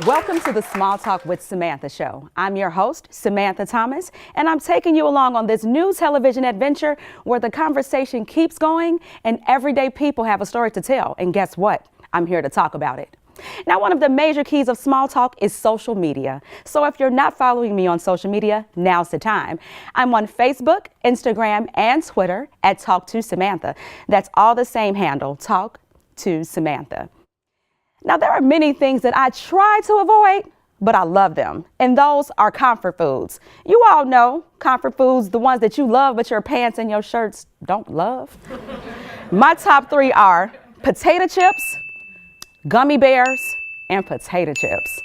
Welcome to the Small Talk with Samantha show. I'm your host, Samantha TALKS, and I'm taking you along on this new television adventure where the conversation keeps going and everyday people have a story to tell. And guess what? I'm here to talk about it. Now, one of the major keys of small talk is social media. So if you're not following me on social media, now's the time. I'm on Facebook, Instagram, and Twitter at Talk to Samantha. That's all the same handle, Talk to Samantha. Now, there are many things that I try to avoid, but I love them. And those are comfort foods. You all know comfort foods, the ones that you love, but your pants and your shirts don't love. My top three are potato chips, gummy bears, and potato chips.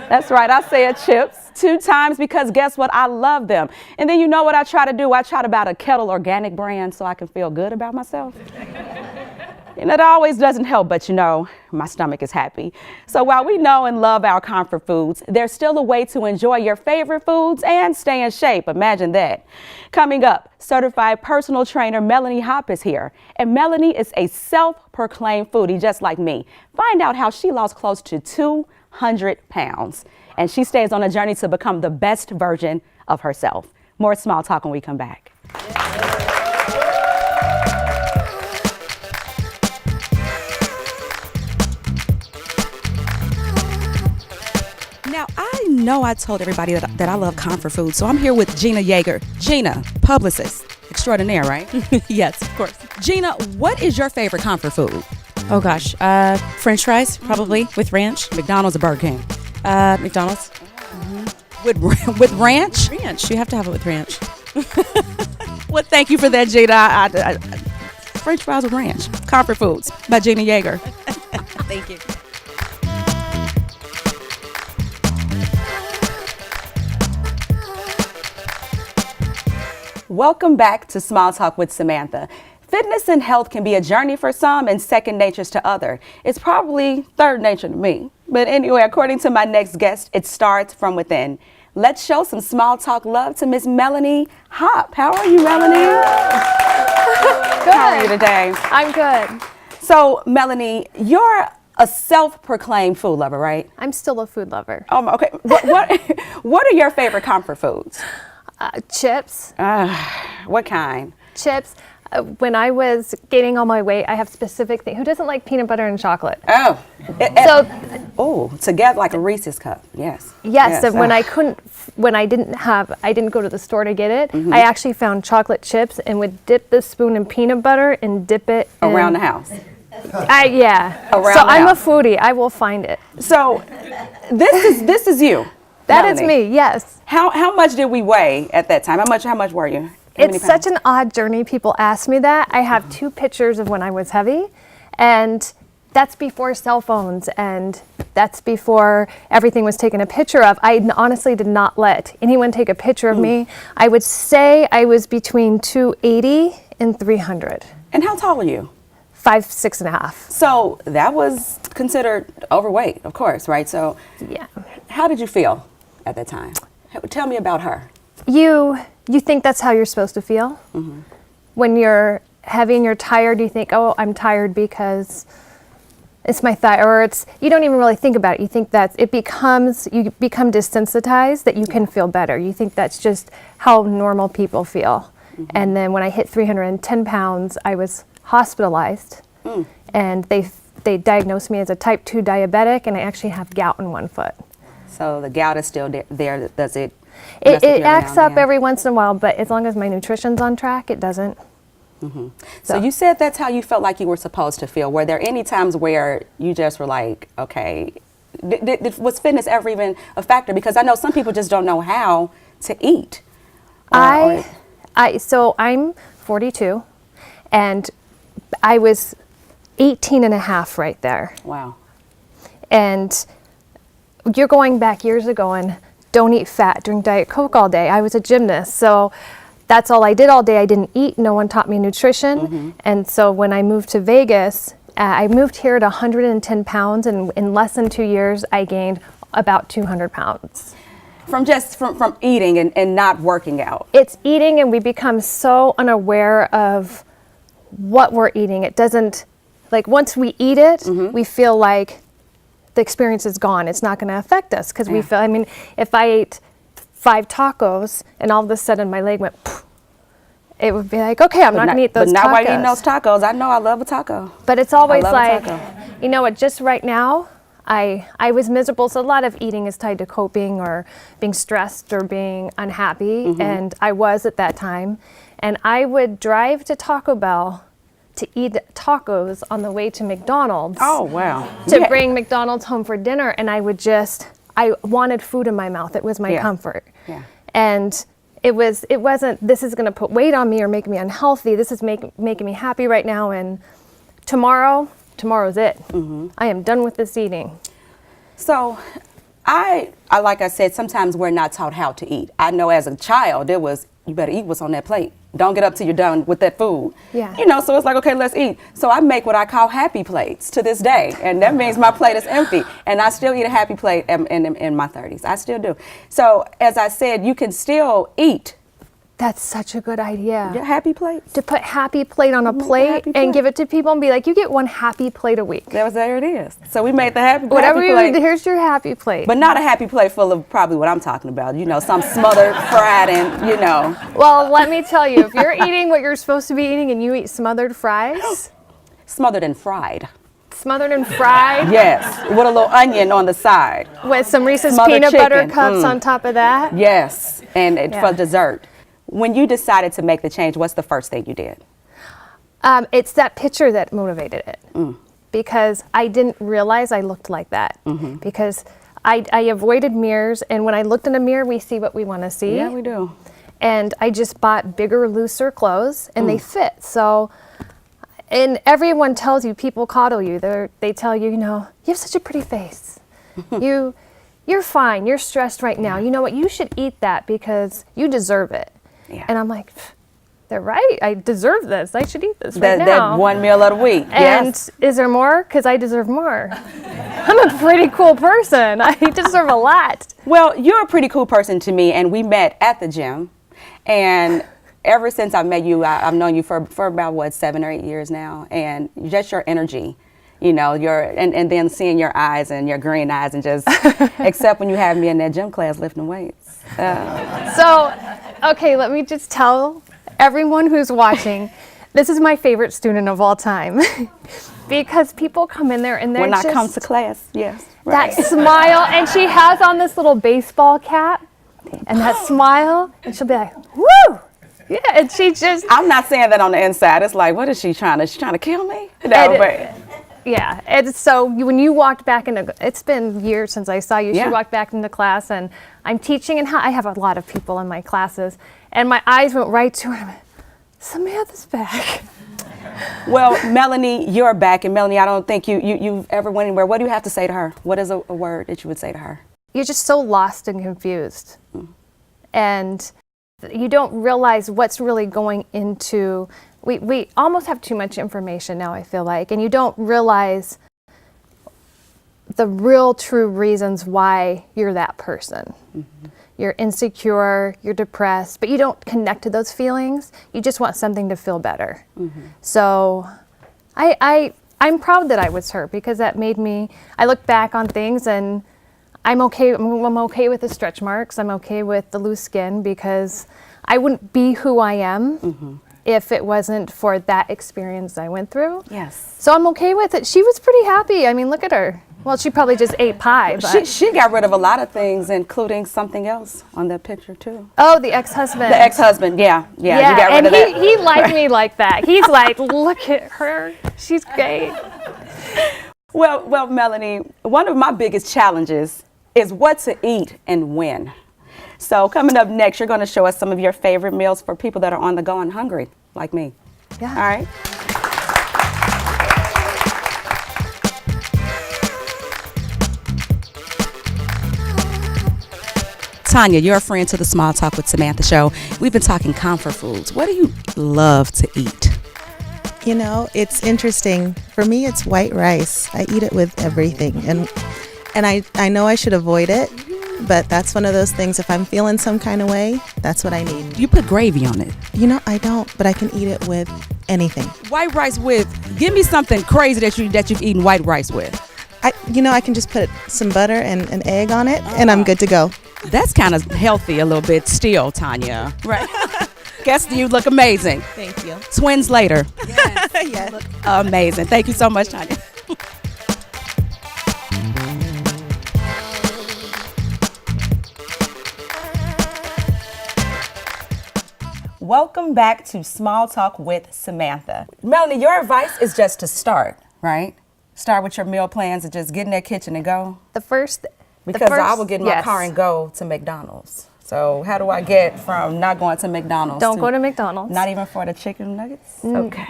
That's right, I said chips 2 times because guess what? I love them. And then you know what I try to do? I try to buy a Kettle organic brand so I can feel good about myself. And it always doesn't help, but you know, my stomach is happy. So while we know and love our comfort foods, there's still a way to enjoy your favorite foods and stay in shape. Imagine that. Coming up, certified personal trainer Melanie Hopp is here. And Melanie is a self-proclaimed foodie just like me. Find out how she lost close to 200 pounds. And she stays on a journey to become the best version of herself. More small talk when we come back. Now, I know I told everybody that I love comfort food, so I'm here with Gina Yeager. Gina, publicist extraordinaire, right? Yes, of course. Gina, what is your favorite comfort food? Oh gosh, French fries probably with ranch. McDonald's or Burger King? McDonald's. Mm-hmm. With ranch? Ranch, you have to have it with ranch. Well, thank you for that, Gina. French fries with ranch. Comfort foods by Gina Yeager. Thank you. Welcome back to Small Talk with Samantha. Fitness and health can be a journey for some and second nature to others. It's probably third nature to me. But anyway, according to my next guest, it starts from within. Let's show some small talk love to Miss Melanie Hopp. How are you, Melanie? Good. How are you today? I'm good. So, Melanie, you're a self-proclaimed food lover, right? I'm still a food lover. Okay. What are your favorite comfort foods? Chips. What kind? Chips. When I was gaining all my weight, I have specific things. Who doesn't like peanut butter and chocolate? Together like a Reese's cup. Yes. Yes. And when I didn't go to the store to get it. Mm-hmm. I actually found chocolate chips and would dip the spoon in peanut butter and dip it around the house. Yeah. I'm a foodie. I will find it. So this is you. That is me, yes. How much did we weigh at that time? How much were you? It's such an odd journey. People ask me that. I have 2 pictures of when I was heavy, and that's before cell phones, and that's before everything was taken a picture of. I honestly did not let anyone take a picture of me. I would say I was between 280 and 300. And how tall are you? 5'6.5". So that was considered overweight, of course, right? So yeah. How did you feel at that time? Tell me about her. You think that's how you're supposed to feel? Mm-hmm. When you're heavy and you're tired, you think, oh, I'm tired because it's my thigh, or you don't even really think about it. You think that you become desensitized that you can feel better. You think that's just how normal people feel. Mm-hmm. And then when I hit 310 pounds, I was hospitalized, and they diagnosed me as a type 2 diabetic, and I actually have gout in one foot. So the gout is still there. Does it? It acts up every once in a while, but as long as my nutrition's on track, it doesn't. Mm-hmm. So you said that's how you felt like you were supposed to feel. Were there any times where you just were like, okay, was fitness ever even a factor? Because I know some people just don't know how to eat. So I'm 42, and I was 18 and a half right there. Wow. And you're going back years ago and don't eat fat, drink Diet Coke all day. I was a gymnast, so that's all I did all day. I didn't eat. No one taught me nutrition. Mm-hmm. And so when I moved to Vegas, I moved here at 110 pounds, and in less than 2 years, I gained about 200 pounds. From eating and not working out. It's eating, and we become so unaware of what we're eating. It doesn't, like once we eat it, we feel like the experience is gone. It's not going to affect us because we feel, I mean, if I ate 5 tacos and all of a sudden my leg went, poof, it would be like, okay, I'm not going to eat those tacos. But now while eating those tacos, I know I love a taco. But it's always like, you know what, just right now, I was miserable. So a lot of eating is tied to coping or being stressed or being unhappy. And I was at that time. And I would drive to Taco Bell to eat tacos on the way to McDonald's. Oh, wow. To bring McDonald's home for dinner. And I wanted food in my mouth. It was my comfort. Yeah. And it wasn't, this is going to put weight on me or make me unhealthy. This is making me happy right now. And tomorrow's it. I am done with this eating. So I like I said, sometimes we're not taught how to eat. I know as a child, it was, you better eat what's on that plate. Don't get up till you're done with that food. Yeah. You know, so it's like, okay, let's eat. So I make what I call happy plates to this day. And that means my plate is empty. And I still eat a happy plate in my 30s. I still do. So as I said, you can still eat. That's such a good idea. Yeah, happy plate. To put happy plate on a plate and give it to people and be like, you get 1 happy plate a week. There it is. So we made the happy plate. Whatever you do, here's your happy plate. But not a happy plate full of probably what I'm talking about. You know, some smothered, fried, and you know. Well, let me tell you, if you're eating what you're supposed to be eating and you eat smothered fries. Smothered and fried. Smothered and fried? Yes, with a little onion on the side. With some Reese's peanut butter cups on top of that? Yes, and for dessert. When you decided to make the change, what's the first thing you did? It's that picture that motivated it. Because I didn't realize I looked like that. Because I avoided mirrors, and when I looked in a mirror, we see what we want to see. Yeah, we do. And I just bought bigger, looser clothes, and they fit. So, and everyone tells you, people coddle you. They tell you, you know, you have such a pretty face. You're fine. You're stressed right now. You know what? You should eat that because you deserve it. Yeah. And I'm like, they're right. I deserve this. I should eat this right now. That one meal of the week. And is there more? Because I deserve more. I'm a pretty cool person. I deserve a lot. Well, you're a pretty cool person to me, and we met at the gym. And ever since I met you, I've known you for about, 7 or 8 years now. And just your energy, you know, and then seeing your eyes and your green eyes and just, except when you have me in that gym class lifting weights. So, okay, let me just tell everyone who's watching, this is my favorite student of all time. Because people come in there and they're just... When I come to class, yes. Right. That smile, and she has on this little baseball cap, and that smile, and she'll be like, woo! Yeah, and she just... I'm not saying that on the inside. It's like, what is she trying to... She's trying to kill me? No, but... Yeah, and so when you walked back into, it's been years since I saw you, she walked back into class, and I'm teaching, and I have a lot of people in my classes, and my eyes went right to her, and I went, Samantha's back. Well, Melanie, you're back, and Melanie, I don't think you've ever went anywhere. What do you have to say to her? What is a word that you would say to her? You're just so lost and confused, and you don't realize what's really going into... We almost have too much information now, I feel like, and you don't realize the real true reasons why you're that person. You're insecure, you're depressed, but you don't connect to those feelings. You just want something to feel better. So I'm proud that I was her because that made me, I look back on things and I'm okay with the stretch marks. I'm okay with the loose skin because I wouldn't be who I am if it wasn't for that experience I went through. Yes. So I'm okay with it. She was pretty happy. I mean, look at her. Well, she probably just ate pie. But she got rid of a lot of things, including something else on that picture too. Oh, the ex-husband. The ex-husband, yeah. You got rid of that. And he liked me like that. He's like, look at her. She's great. Well, Melanie, one of my biggest challenges is what to eat and when. So coming up next, you're going to show us some of your favorite meals for people that are on the go and hungry, like me. Yeah. All right. Tanya, you're a friend to the Small Talk with Samantha show. We've been talking comfort foods. What do you love to eat? You know, it's interesting. For me, it's white rice. I eat it with everything. And I know I should avoid it, but that's one of those things. If I'm feeling some kind of way, that's what I need. You put gravy on it. You know, I don't, but I can eat it with anything. White rice with, give me something crazy that you've eaten white rice with. I can just put some butter and an egg on it, and I'm good to go. That's kind of healthy a little bit still, Tanya. Right. Guess you look amazing. Thank you. Twins later. Yes. Yes. Amazing. Thank you so much, Tanya. Welcome back to Small Talk with Samantha. Melanie, your advice is just to start, right? Start with your meal plans and just get in that kitchen and go. Because I will get in my car and go to McDonald's. So how do I get from not going to McDonald's Don't go to McDonald's. Not even for the chicken nuggets? Okay.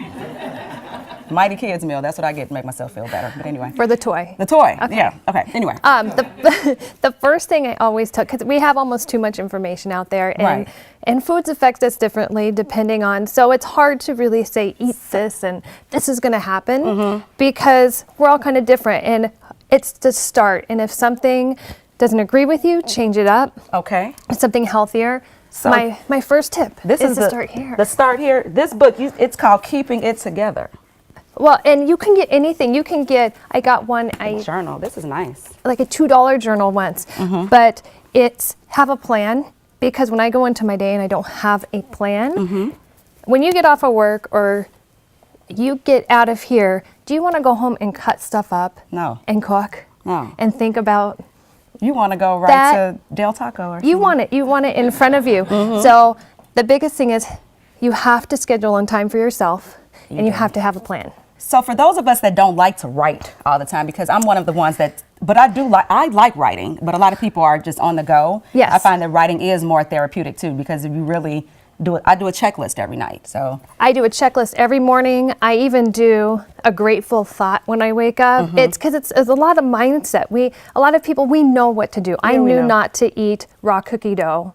Mighty Kids meal, that's what I get to make myself feel better. But anyway. For the toy. The toy, Okay. yeah. Okay, anyway. The first thing I always took, because we have almost too much information out there, and, Right. and foods affect us differently depending on, so it's hard to really say, eat this and this is going to happen, because we're all kind of different, and it's to start. And if something doesn't agree with you, change it up. Okay. Something healthier. So my first tip This is is to start here. The start here. This book, it's called Keeping It Together. Well, and you can get anything. You can get, I got one, Journal. This is nice. like a $2 journal once, but it's have a plan, because when I go into my day and I don't have a plan, when you get off of work or you get out of here, do you want to go home and cut stuff up? No. And cook? No. And think about You want to go right That- to Del Taco or you something. want it in front of you. So the biggest thing is you have to schedule in time for yourself, and you have to have a plan. So for those of us that don't like to write all the time, because I'm one of the ones that, but I like writing, but a lot of people are just on the go. Yes. I find that writing is more therapeutic too, because if you really do it, I do a checklist every night. So I do a checklist every morning. I even do a grateful thought when I wake up. It's because it's a lot of mindset. A lot of people, we know what to do. I we knew know. not to eat raw cookie dough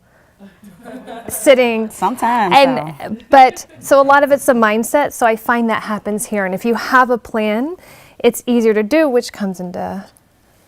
sitting. sometimes. But so a lot of it's a mindset. So I find that happens here. And if you have a plan, it's easier to do, which comes into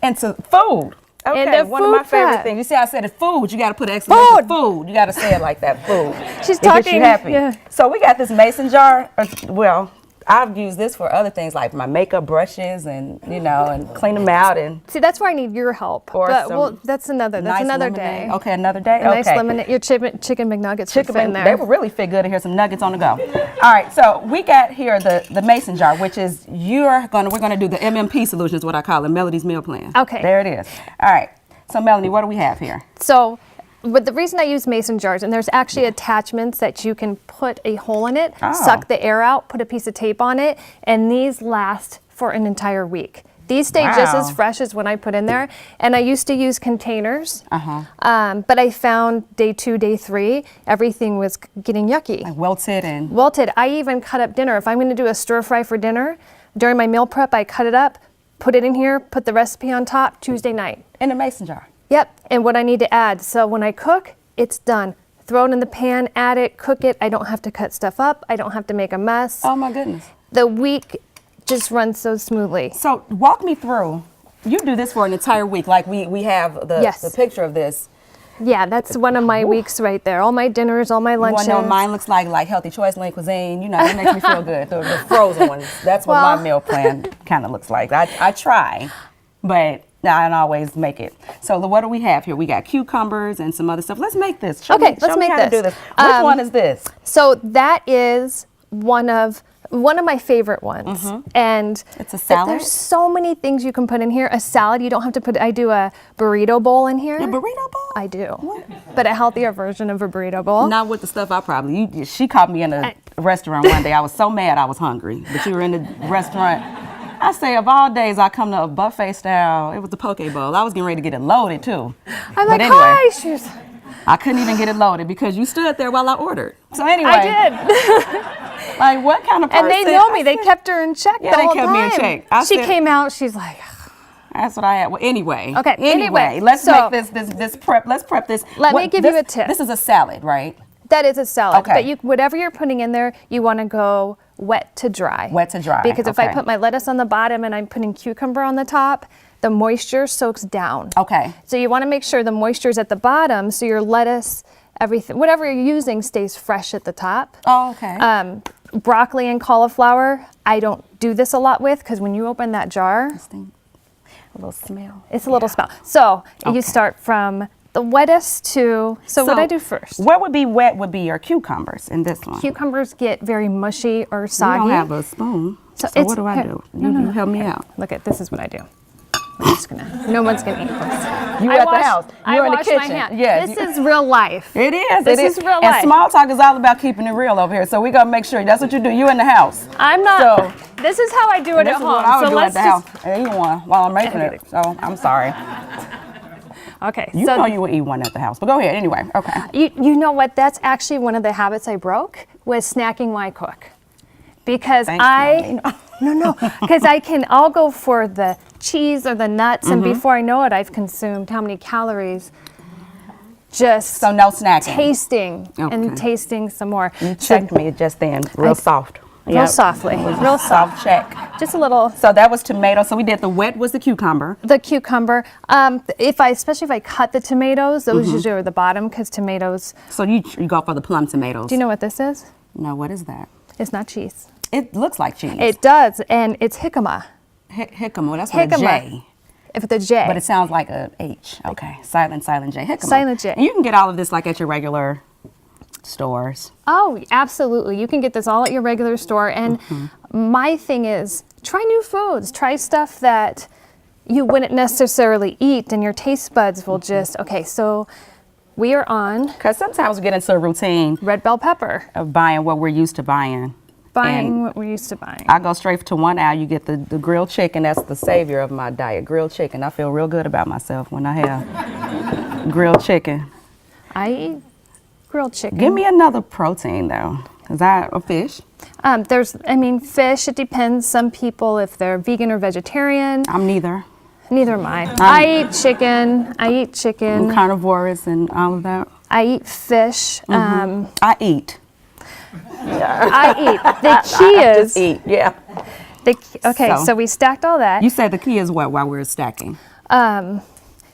And to food. Okay, And the one of my food favorite prep. things. You see, I said it, food. You got to put an exclamation. Food. You got to say it like that. Food. She's It gets talking, you happy. yeah. So we got this mason jar. Well, I've used this for other things like my makeup brushes and and clean them out and See, that's where I need your help. Or But some that's another nice day. lemonade. Okay, another day. A nice okay. lemonade. Your chicken McNuggets Chicken would fit in they there. would really fit good to hear some nuggets on the go. All right, so we got here the mason jar, which is we're gonna do the MMP solution is what I call it, Melody's meal plan. Okay. There it is. All right. So Melanie, what do we have here? So, but the reason I use mason jars, and there's actually attachments that you can put a hole in it, Oh. suck the air out, put a piece of tape on it, and these last for an entire week. These stay just Wow. as fresh as when I put in there. And I used to use containers, Uh-huh. but I found day 2, day 3, everything was getting yucky. Like wilted and Wilted. I even cut up dinner. If I'm going to do a stir fry for dinner, during my meal prep, I cut it up, put it in here, put the recipe on top, Tuesday night. in a mason jar. Yep, and what I need to add. So when I cook, it's done. Throw it in the pan, add it, cook it. I don't have to cut stuff up. I don't have to make a mess. Oh my goodness. The week just runs so smoothly. So walk me through. You do this for an entire week, like we have the Yes. picture of this. Yeah, that's one of my weeks right there. All my dinners, all my You lunches. want to know what mine looks like Healthy Choice Lean Cuisine. That makes me feel good. The frozen ones. That's what Well- my meal plan kind of looks like. I try, but I don't always make it. So what do we have here? We got cucumbers and some other stuff. Let's make this. Show Okay, me let's make how to this. do this. Which one is this? So that is one of my favorite ones. And It's a salad? there's so many things you can put in here. A salad, you don't have to put, I do a burrito bowl in here. A burrito bowl? I do. But a healthier version of a burrito bowl. Not with the stuff I probably. She caught me in a restaurant one day. I was so mad I was hungry. But you were in the restaurant. I say, of all days, I come to a buffet style. It was the poke bowl. I was getting ready to get it loaded too. I'm But like, anyway. hi. She's, I couldn't even get it loaded because you stood there while I ordered. So anyway, I did. like what kind of person? And they know me. They kept her in check Yeah, the they whole kept me in time. check. I She said- came out. She's like, That's what I had. Well, anyway. Okay, anyway, let's so- make this prep. Let's prep this. Let me give you a tip. This is a salad, right? that is a salad. Okay. But whatever you're putting in there, you want to go wet to dry. Wet to dry, Because if I okay. put my lettuce on the bottom and I'm putting cucumber on the top, the moisture soaks down. Okay. So you want to make sure the moisture is at the bottom, so your lettuce, everything, whatever you're using, stays fresh at the top. Oh, okay. Broccoli and cauliflower, I don't do this a lot with, because when you open that jar, A little smell. It's a little smell. So Okay. you start from the wettest to, so what I do first? What would be wet would be your cucumbers in this one. Cucumbers get very mushy or soggy. You don't have a spoon. So it's- what do I here, do? no, You no. help me out. Look at, this is what I do. I'm just gonna, no one's gonna eat this. You I at the wash- house. I You're in the wash my kitchen. hand. Yes. This is real life. It is. This it is real And life. small talk is all about keeping it real over here. So we gotta make sure that's what you do. You in the house. I'm not, So- this is how I do it This at is what I home. would So do at let's the just, house. And eat one while I'm making it. So I'm sorry. okay. You so know you would eat one at the house. But go ahead anyway. Okay. You know what? That's actually one of the habits I broke, was snacking while I cook. Because Thanks, I, Melanie. no, because I'll go for the cheese or the nuts, and Mm-hmm. before I know it, I've consumed how many calories just So no snacking. tasting Okay. and tasting some more. You checked me just then, real soft. Real Yep. softly, real soft. Soft check. Just a little. So that was tomato. So we did the wet was the cucumber. The cucumber, especially if I cut the tomatoes, those Mm-hmm. usually are the bottom, because tomatoes. So you go for the plum tomatoes. Do you know what this is? No, what is that? It's not cheese. It looks like cheese. It does, and it's jicama. Jicama. That's with a Jicama. J. With the J. But it sounds like a H. Okay. Silent J. Jicama. Silent J. And you can get all of this like at your regular stores. Oh, absolutely. You can get this all at your regular store. And my thing is, try new foods. Try stuff that you wouldn't necessarily eat, and your taste buds will just, okay, so we are on Because sometimes we get into a routine red bell pepper. of buying what we're used to buying. Buying And what we're used to buying. I go straight to one aisle. You get the grilled chicken. That's the savior of my diet. Grilled chicken. I feel real good about myself when I have grilled chicken. I eat grilled chicken. Give me another protein though. Is that a fish? Fish, it depends. Some people, if they're vegan or vegetarian, I'm neither. neither am I. I eat chicken. I'm carnivorous and all of that. I eat fish. I eat. I eat. The key is, Just eat. Yeah. okay, So- so we stacked all that. You said the key is what while we're stacking?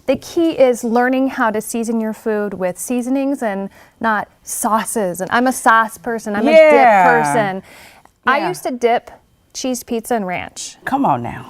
The key is learning how to season your food with seasonings and not sauces. And I'm a sauce person. I'm a dip Yeah. person. I Yeah. used to dip cheese pizza and ranch. Come on now.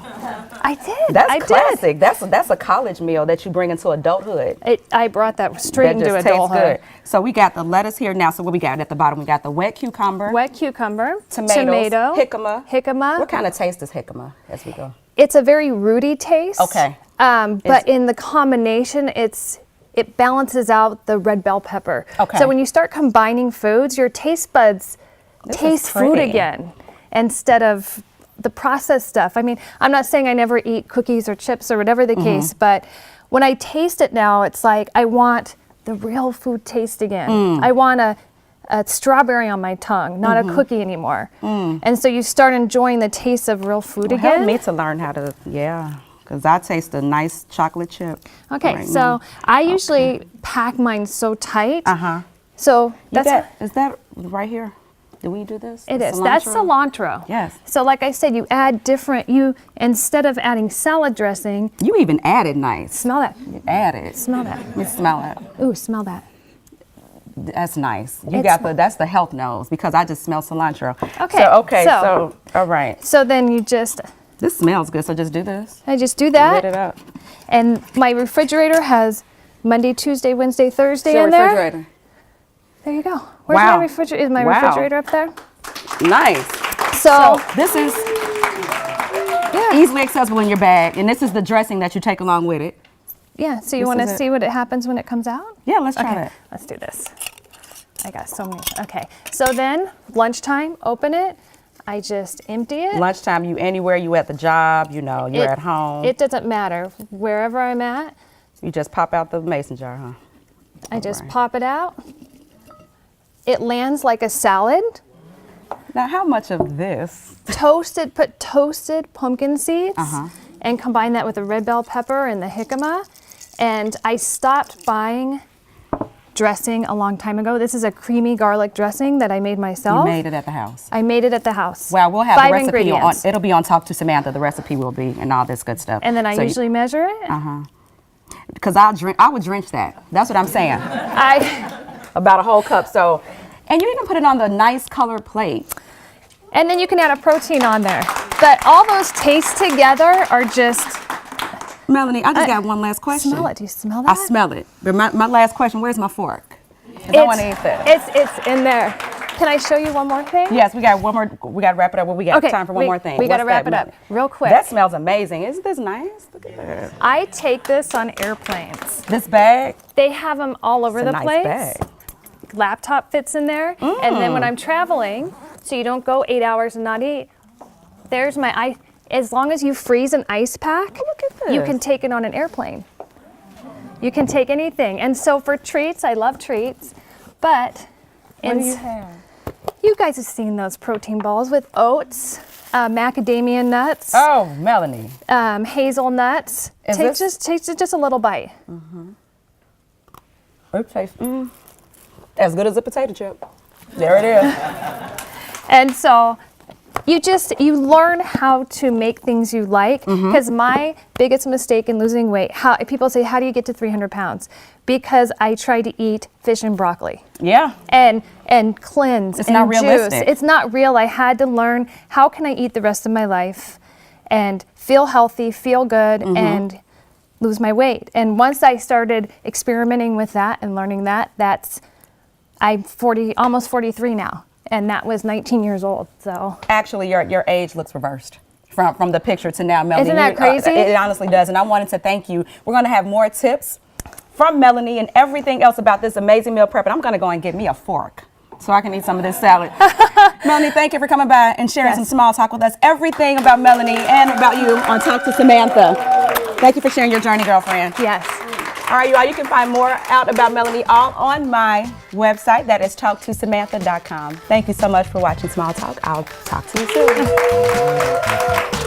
I did. That's I classic. That's a college meal that you bring into adulthood. I brought that straight That into just tastes adulthood. good. So we got the lettuce here now. So what we got at the bottom? We got the wet cucumber, Wet cucumber, tomatoes, tomato, jicama. jicama. What kind of taste is jicama as we go? It's a very rooty taste. Okay. But in the combination, it balances out the red bell pepper. Okay. So when you start combining foods, your taste buds This is taste food pretty. again instead of the processed stuff. I mean, I'm not saying I never eat cookies or chips or whatever the case, but when I taste it now, it's like I want the real food taste again. I want a strawberry on my tongue, not a cookie anymore. And so you start enjoying the taste of real food Well, help again. me to learn how to, because I taste a nice chocolate chip. Okay, right so now. I usually pack mine so tight. Uh-huh. So that's Is that right here? Did we do this? it The is. That's cilantro. Yes. So like I said, you add different. Instead of adding salad dressing, You even added nice. smell that. You added. Smell that. Let me smell it. Ooh, smell that. That's nice. You It's- got that's the health nose because I just smell cilantro. Okay, so- So all right. So then you just, This smells good. So just do this. I just do Lit that, it up. and my refrigerator has Monday, Tuesday, Wednesday, Thursday Your in there. refrigerator. There you go. Where's Wow. my refrigerator? Is my Wow. refrigerator up there? Nice. So, This is yeah, easily accessible in your bag, and this is the dressing that you take along with it. yeah. So you this want to is it. see what it happens when it comes out? Yeah, let's try Okay, that. let's do this. I got so many. Okay, so then lunchtime, open it. I just empty it. Lunchtime, you anywhere, you at the job, you're It- at home. It doesn't matter. Wherever I'm at, You just pop out the mason jar, huh? I just Alright. pop it out. It lands like a salad. Now, how much of this? Put toasted pumpkin seeds Uh-huh. and combine that with the red bell pepper and the jicama. And I stopped buying dressing a long time ago. This is a creamy garlic dressing that I made myself. You made it at the house. I made it at the house. Well, we'll have 5 the recipe on. ingredients. It'll be on Talk to Samantha. The recipe will be and all this good stuff. And then I So you- usually measure it. Because I would drench that. That's what I'm saying. I About a whole cup. So, and you even put it on the nice colored plate. And then you can add a protein on there. But all those tastes together are just Melanie, I just got one last question. Smell it. Do you smell that? I smell it. But my last question, where's my fork? 'Cause I want to eat this. It's in there. Can I show you one more thing? Yes, we got one more. We got to wrap it up. We got time for one more thing. We got to What's wrap that, it up Melanie? real quick. That smells amazing. Isn't this nice? Look at that. I take this on airplanes. This bag. They have them all over It's a the nice place. bag. Laptop fits in there. And then when I'm traveling, so you don't go 8 hours and not eat, there's my ice. As long as you freeze an ice pack, look at this. you can take it on an airplane. You can take anything. And so for treats, I love treats, but What do you have? you guys have seen those protein balls with oats, macadamia nuts, Oh, Melanie. hazelnuts. Is Take this- just a little bite. It tastes as good as a potato chip. There it is. And so you learn how to make things you like. Because my biggest mistake in losing weight, people say, how do you get to 300 pounds? Because I try to eat fish and broccoli Yeah. and cleanse It's and not juice. realistic. It's not real. I had to learn, how can I eat the rest of my life and feel healthy, feel good, and lose my weight. And once I started experimenting with that and learning that, I'm almost 43 now. And that was 19 years old, so. Actually, your age looks reversed from the picture to now, Melanie. Isn't that crazy? It honestly does, and I wanted to thank you. We're going to have more tips from Melanie and everything else about this amazing meal prep, and I'm going to go and get me a fork so I can eat some of this salad. Melanie, thank you for coming by and sharing some small talk with us. Everything about Melanie and about you on Talk to Samantha. Thank you for sharing your journey, girlfriend. Yes. All right, you all, you can find more out about Melanie all on my website. That is talktosamantha.com. Thank you so much for watching Small Talk. I'll talk to you soon.